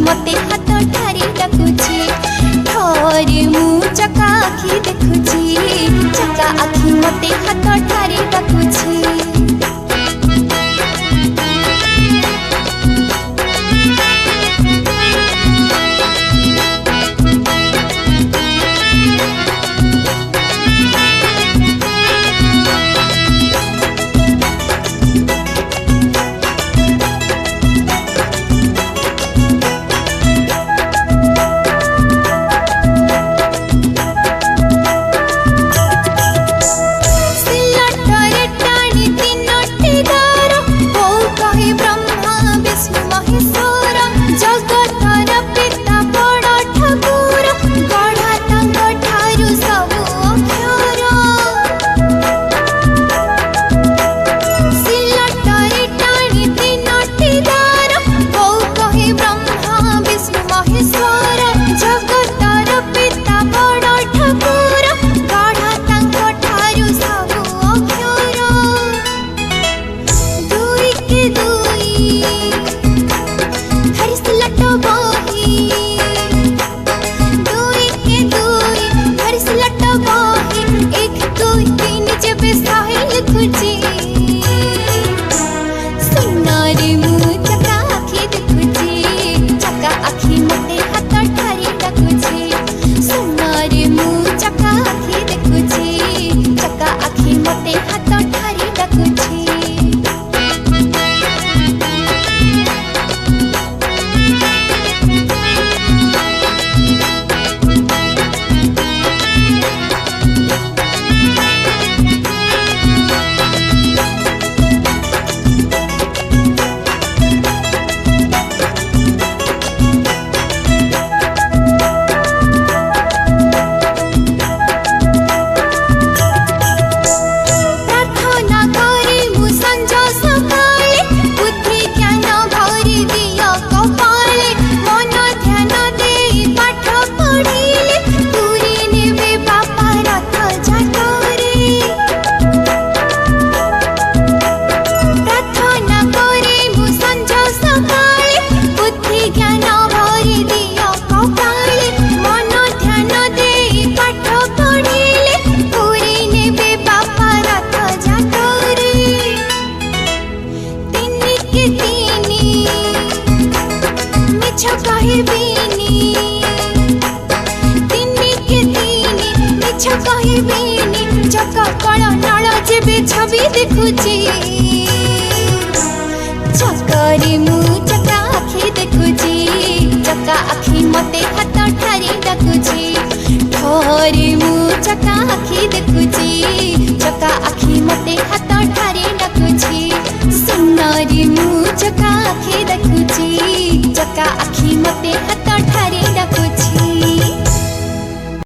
मते हाथ ठारी डाकुची ठरे मु चका आखि देखुची चका आखि मते हाथ ठारी डाकुची। छवि देखुची चकरे मु चका आखि देखुची चका आखि मते हाथ ठारी डाकुची ठरे मु चका आखि देखुची चका आखि मते हाथ ठारी डाकुची सुनरी मु चका आखि देखुची चका आखि मते हाथ ठारी